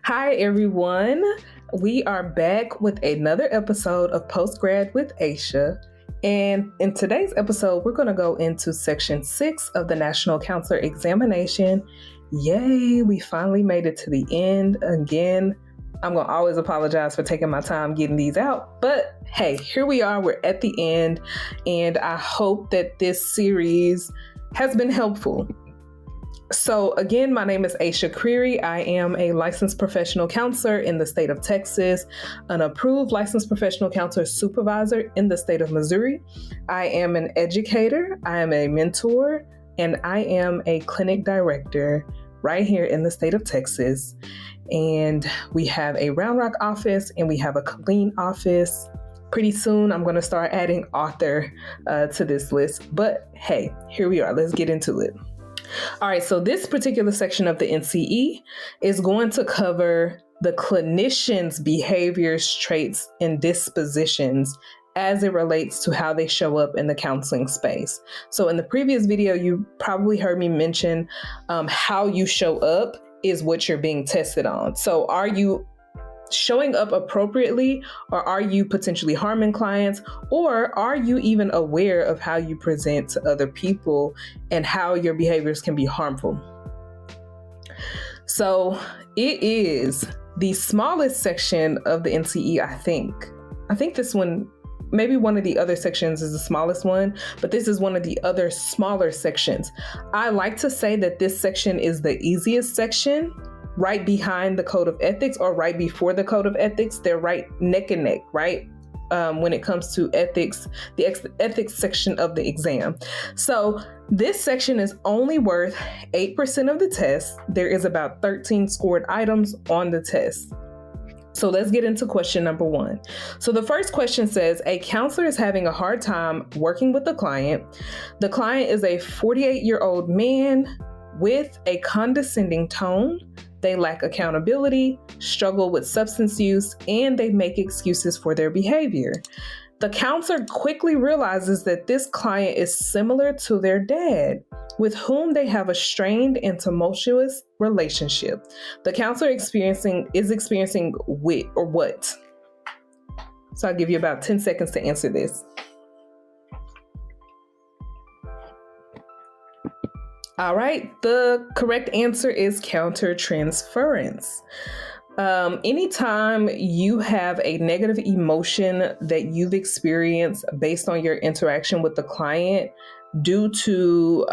Hi, everyone. We are back with another episode of Post Grad with Asha. And in today's episode, we're going to go into section 6 of the National Counselor Examination. Yay, we finally made it to the end. Again, I'm going to always apologize for taking my time getting these out. But hey, here we are. We're at the end. And I hope that this series has been helpful. So again, my name is Asha Creary. I am a licensed professional counselor in the state of Texas, an approved licensed professional counselor supervisor in the state of Missouri. I am an educator, I am a mentor, and I am a clinic director right here in the state of Texas. And we have a Round Rock office and we have a Killeen office. Pretty soon, I'm going to start adding author to this list. But hey, here we are. Let's get into it. All right, so this particular section of the NCE is going to cover the clinician's behaviors, traits, and dispositions as it relates to how they show up in the counseling space. So in the previous video, you probably heard me mention how you show up is what you're being tested on. So are you showing up appropriately, or are you potentially harming clients, or are you even aware of how you present to other people and how your behaviors can be harmful? So it is the smallest section of the NCE, I think. I think this one, maybe one of the other sections is the smallest one, but this is one of the other smaller sections. I like to say that this section is the easiest section, right behind the code of ethics or right before the code of ethics. They're right neck and neck, right? When it comes to ethics, the ethics section of the exam. So this section is only worth 8% of the test. There is about 13 scored items on the test. So let's get into question number 1. So the first question says, a counselor is having a hard time working with the client. The client is a 48-year-old man with a condescending tone. They lack accountability, struggle with substance use, and they make excuses for their behavior. The counselor quickly realizes that this client is similar to their dad, with whom they have a strained and tumultuous relationship. The counselor is experiencing what? So I'll give you about 10 seconds to answer this. All right, the correct answer is countertransference. Anytime you have a negative emotion that you've experienced based on your interaction with the client due to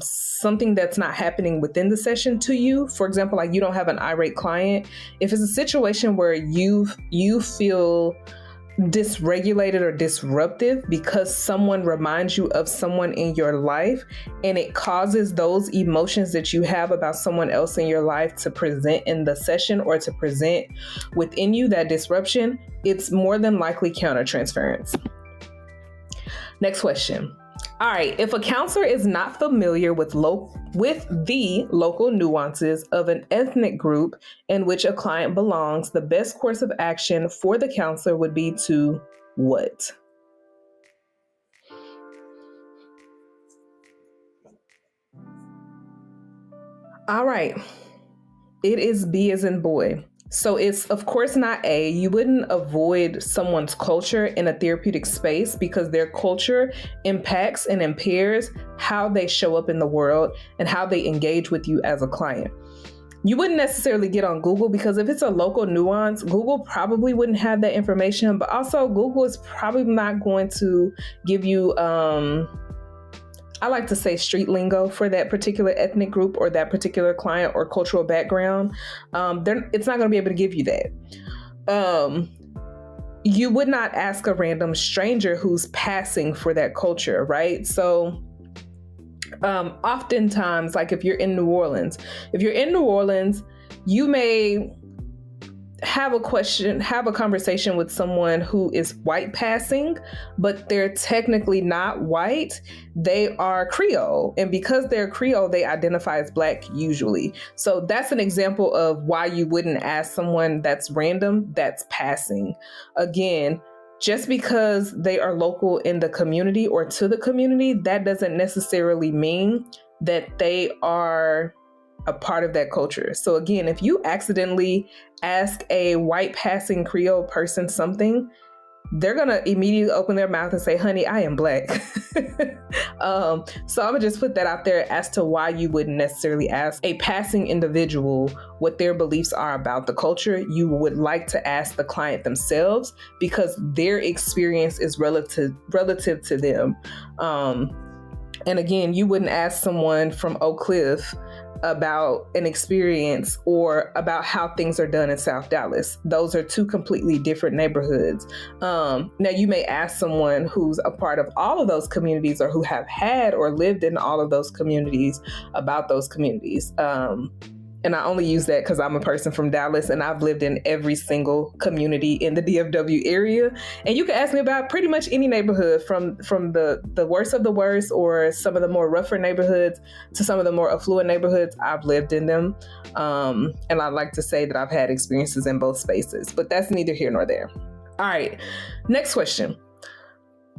something that's not happening within the session to you, for example, like you don't have an irate client, if it's a situation where you feel dysregulated or disruptive because someone reminds you of someone in your life and it causes those emotions that you have about someone else in your life to present in the session or to present within you, that disruption, it's more than likely countertransference. Next question. All right, if a counselor is not familiar with the local nuances of an ethnic group in which a client belongs, the best course of action for the counselor would be to what? All right, it is B as in boy. So it's, of course, not A. You wouldn't avoid someone's culture in a therapeutic space because their culture impacts and impairs how they show up in the world and how they engage with you as a client. You wouldn't necessarily get on Google because if it's a local nuance, Google probably wouldn't have that information, but also Google is probably not going to give you, I like to say, street lingo for that particular ethnic group or that particular client or cultural background. It's not going to be able to give you that. You would not ask a random stranger who's passing for that culture, right? So oftentimes, like if you're in New Orleans, you may have a conversation with someone who is white passing, but they're technically not white. They are Creole. And because they're Creole, they identify as Black usually. So that's an example of why you wouldn't ask someone that's random, that's passing. Again, just because they are local in the community or to the community, that doesn't necessarily mean that they are a part of that culture. So again, if you accidentally ask a white passing Creole person something, they're going to immediately open their mouth and say, honey, I am Black. So I'm going to just put that out there as to why you wouldn't necessarily ask a passing individual what their beliefs are about the culture. You would like to ask the client themselves because their experience is relative to them. And again, you wouldn't ask someone from Oak Cliff about an experience or about how things are done in South Dallas. Those are two completely different neighborhoods. Now, you may ask someone who's a part of all of those communities or who have had or lived in all of those communities about those communities. And I only use that because I'm a person from Dallas and I've lived in every single community in the DFW area. And you can ask me about pretty much any neighborhood from the worst of the worst or some of the more rougher neighborhoods to some of the more affluent neighborhoods. I've lived in them. And I like to say that I've had experiences in both spaces, but that's neither here nor there. All right, next question.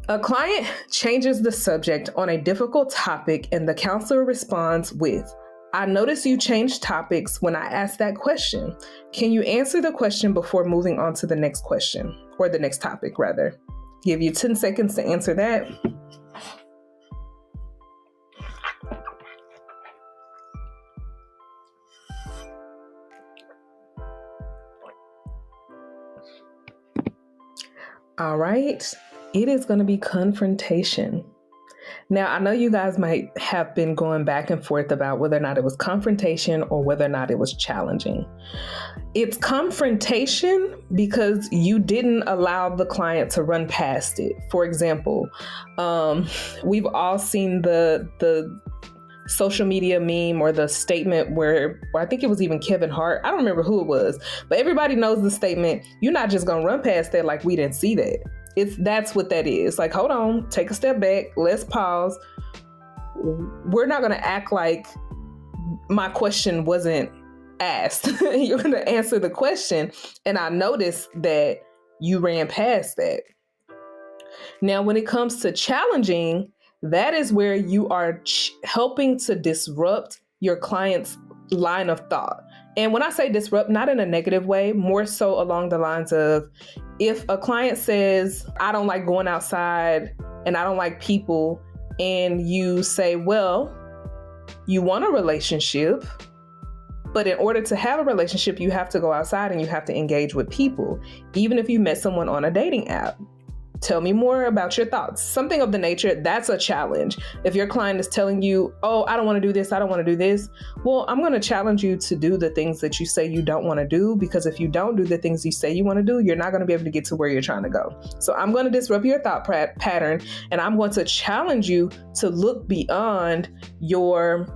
A client changes the subject on a difficult topic and the counselor responds with, I notice you changed topics when I asked that question. Can you answer the question before moving on to the next question, or the next topic rather? Give you 10 seconds to answer that. All right, it is going to be confrontation. Now, I know you guys might have been going back and forth about whether or not it was confrontation or whether or not it was challenging. It's confrontation because you didn't allow the client to run past it. For example, we've all seen the social media meme or the statement where I think it was even Kevin Hart. I don't remember who it was, but everybody knows the statement. You're not just going to run past that like we didn't see that. That's what that is. Like, hold on, take a step back. Let's pause. We're not going to act like my question wasn't asked. You're going to answer the question. And I noticed that you ran past that. Now, when it comes to challenging, that is where you are helping to disrupt your client's line of thought. And when I say disrupt, not in a negative way, more so along the lines of, if a client says, I don't like going outside and I don't like people, and you say, well, you want a relationship, but in order to have a relationship, you have to go outside and you have to engage with people, even if you met someone on a dating app. Tell me more about your thoughts. Something of the nature, that's a challenge. If your client is telling you, oh, I don't want to do this, I don't want to do this. Well, I'm going to challenge you to do the things that you say you don't want to do, because if you don't do the things you say you want to do, you're not going to be able to get to where you're trying to go. So I'm going to disrupt your thought pattern, and I'm going to challenge you to look beyond your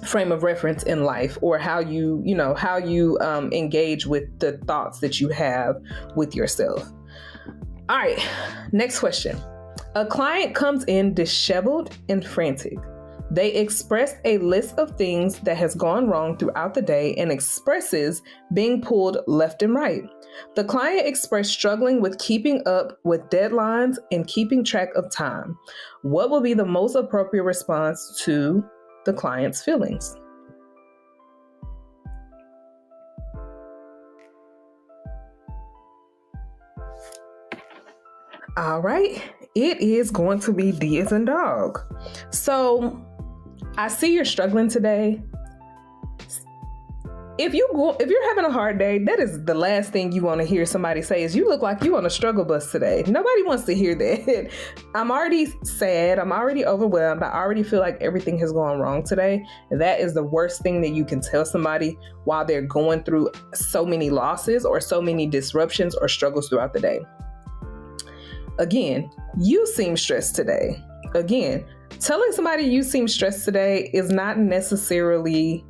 frame of reference in life, or how you engage with the thoughts that you have with yourself. All right, next question. A client comes in disheveled and frantic. They express a list of things that has gone wrong throughout the day and expresses being pulled left and right. The client expressed struggling with keeping up with deadlines and keeping track of time. What will be the most appropriate response to the client's feelings? All right, it is going to be D as in dog. So I see you're struggling today. If you're having a hard day, that is the last thing you want to hear somebody say is, you look like you on a struggle bus today. Nobody wants to hear that. I'm already sad. I'm already overwhelmed. I already feel like everything has gone wrong today. That is the worst thing that you can tell somebody while they're going through so many losses or so many disruptions or struggles throughout the day. Again, you seem stressed today. Again, telling somebody you seem stressed today is not necessarily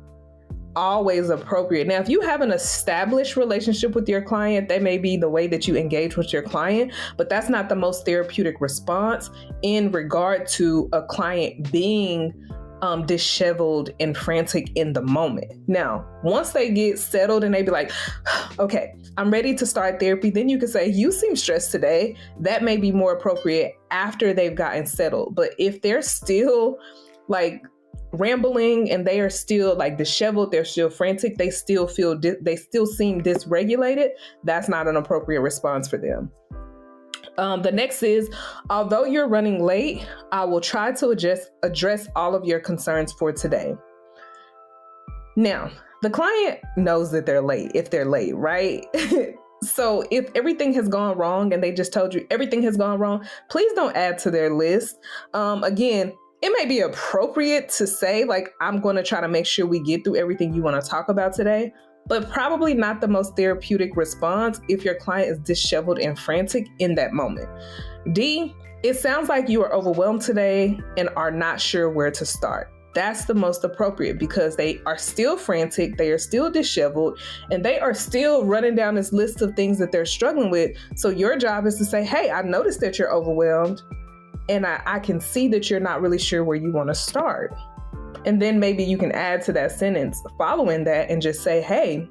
always appropriate. Now, if you have an established relationship with your client, that may be the way that you engage with your client, but that's not the most therapeutic response in regard to a client being disheveled and frantic in the moment. Now, once they get settled and they be like, okay, I'm ready to start therapy, then you can say, you seem stressed today. That may be more appropriate after they've gotten settled. But if they're still like rambling and they are still like disheveled, they're still frantic, they still seem dysregulated, that's not an appropriate response for them. The next is, although you're running late, I will try to address all of your concerns for today. Now, the client knows that they're late if they're late, right? So if everything has gone wrong and they just told you everything has gone wrong, please don't add to their list. Again, it may be appropriate to say, like, I'm going to try to make sure we get through everything you want to talk about today, but probably not the most therapeutic response if your client is disheveled and frantic in that moment. D, it sounds like you are overwhelmed today and are not sure where to start. That's the most appropriate because they are still frantic, they are still disheveled, and they are still running down this list of things that they're struggling with. So your job is to say, hey, I noticed that you're overwhelmed, and I can see that you're not really sure where you want to start. And then maybe you can add to that sentence following that and just say, hey,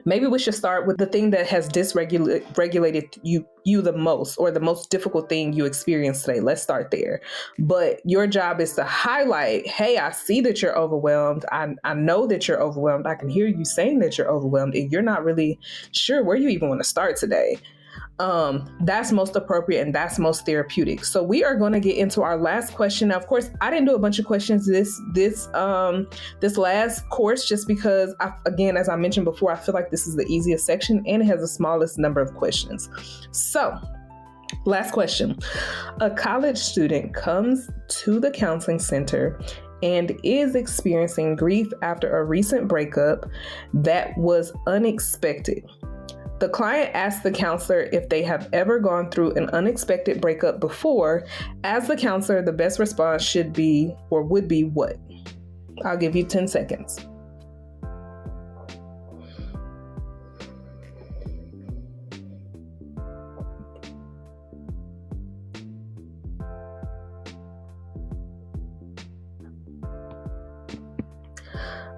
maybe we should start with the thing that has dysregulated you the most, or the most difficult thing you experienced today. Let's start there. But your job is to highlight, hey, I see that you're overwhelmed. I know that you're overwhelmed. I can hear you saying that you're overwhelmed and you're not really sure where you even want to start today. That's most appropriate and that's most therapeutic. So we are going to get into our last question. Now, of course, I didn't do a bunch of questions this last course just because, again, as I mentioned before, I feel like this is the easiest section and it has the smallest number of questions. So, last question. A college student comes to the counseling center and is experiencing grief after a recent breakup that was unexpected. The client asks the counselor if they have ever gone through an unexpected breakup before. As the counselor, the best response should be or would be what? I'll give you 10 seconds.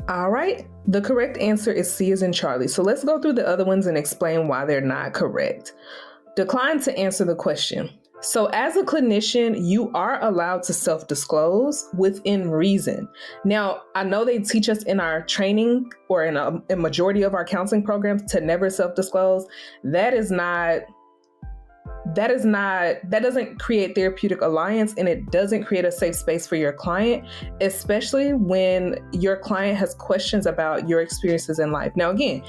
All right, the correct answer is C as in Charlie. So let's go through the other ones and explain why they're not correct. Decline to answer the question. So as a clinician, you are allowed to self-disclose within reason. Now, I know they teach us in our training or in a majority of our counseling programs to never self-disclose. That doesn't create therapeutic alliance, and it doesn't create a safe space for your client, especially when your client has questions about your experiences in life. Now, again,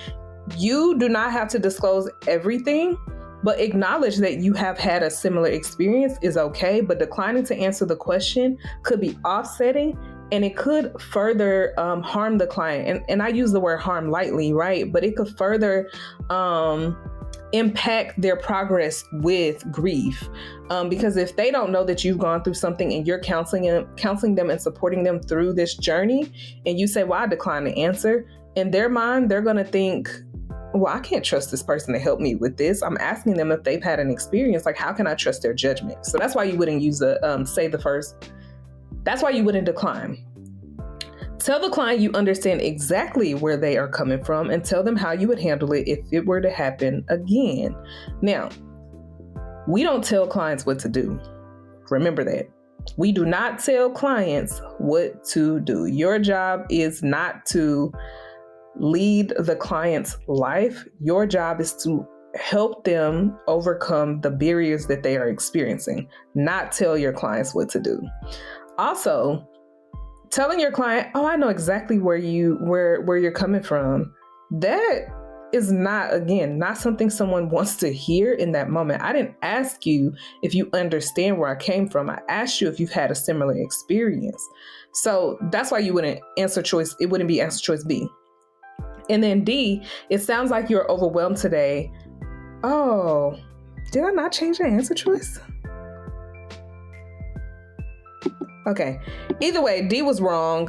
you do not have to disclose everything, but acknowledge that you have had a similar experience is okay, but declining to answer the question could be offsetting and it could further harm the client. And I use the word harm lightly, right? But it could further impact their progress with grief. Because if they don't know that you've gone through something and you're counseling them and supporting them through this journey, and you say, well, I decline to answer, in their mind, they're going to think, well, I can't trust this person to help me with this. I'm asking them if they've had an experience. Like, how can I trust their judgment? So that's why you wouldn't use that's why you wouldn't decline. Tell the client you understand exactly where they are coming from and tell them how you would handle it if it were to happen again. Now, we don't tell clients what to do. Remember that. We do not tell clients what to do. Your job is not to lead the client's life. Your job is to help them overcome the barriers that they are experiencing, not tell your clients what to do. Also, telling your client, oh, I know exactly where you're coming from, that is not something someone wants to hear in that moment. I didn't ask you if you understand where I came from. I asked you if you've had a similar experience. So that's why you wouldn't answer choice. It wouldn't be answer choice B. And then D, it sounds like you're overwhelmed today. Oh, did I not change the answer choice? Okay. Either way, D was wrong.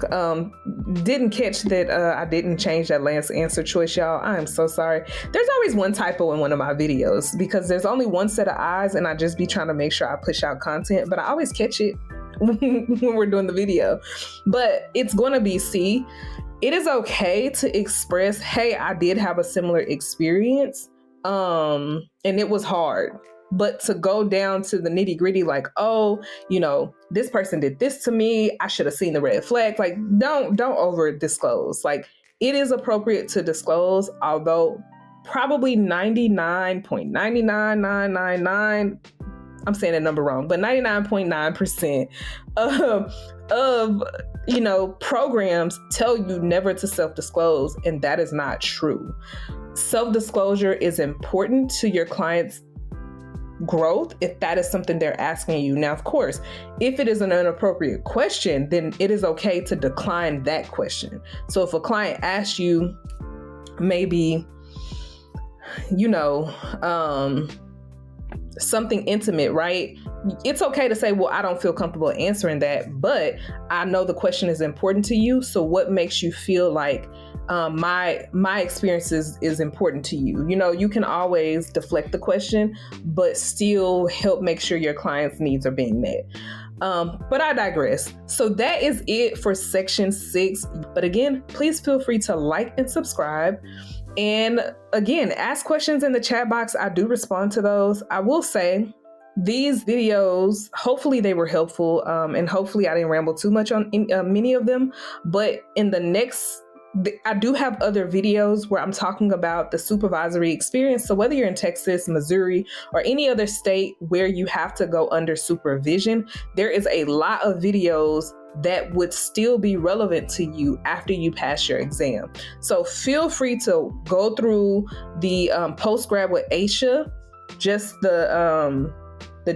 Didn't catch that I didn't change that last answer choice, y'all. I am so sorry. There's always one typo in one of my videos because there's only one set of eyes and I just be trying to make sure I push out content, but I always catch it when we're doing the video. But it's going to be C. It is okay to express, hey, I did have a similar experience. And it was hard. But to go down to the nitty gritty, like, oh, this person did this to me, I should have seen the red flag. Like, don't over disclose. Like, it is appropriate to disclose, although probably 99.99999, I'm saying the number wrong, but 99.9% of programs tell you never to self-disclose, and that is not true. Self-disclosure is important to your client's growth if that is something they're asking you. Now, of course, if it is an inappropriate question, then it is okay to decline that question. So if a client asks you maybe, something intimate, right? It's okay to say, well, I don't feel comfortable answering that, but I know the question is important to you. So what makes you feel like my experience is important to you? You can always deflect the question, but still help make sure your client's needs are being met. But I digress. So that is it for section 6. But again, please feel free to like and subscribe. And again, ask questions in the chat box. I do respond to those. I will say these videos, hopefully they were helpful, and hopefully I didn't ramble too much on many of them. But in the next, I do have other videos where I'm talking about the supervisory experience. So whether you're in Texas, Missouri, or any other state where you have to go under supervision, there is a lot of videos that would still be relevant to you after you pass your exam. So feel free to go through the Post Grad with Asha, just the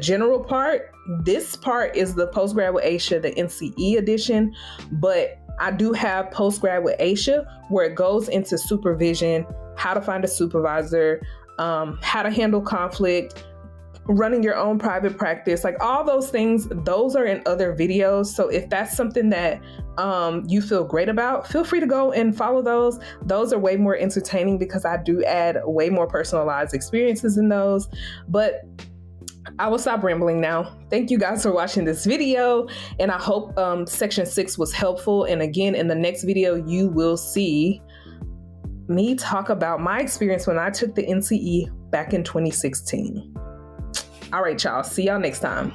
general part. This part is the Post Grad with Asha, the NCE edition, but I do have Post Grad with Asha where it goes into supervision, how to find a supervisor, how to handle conflict, running your own private practice, like all those things. Those are in other videos. So if that's something that you feel great about, feel free to go and follow those. Those are way more entertaining because I do add way more personalized experiences in those. But I will stop rambling now. Thank you guys for watching this video, and I hope section 6 was helpful. And again, in the next video, you will see me talk about my experience when I took the NCE back in 2016. All right, y'all. See y'all next time.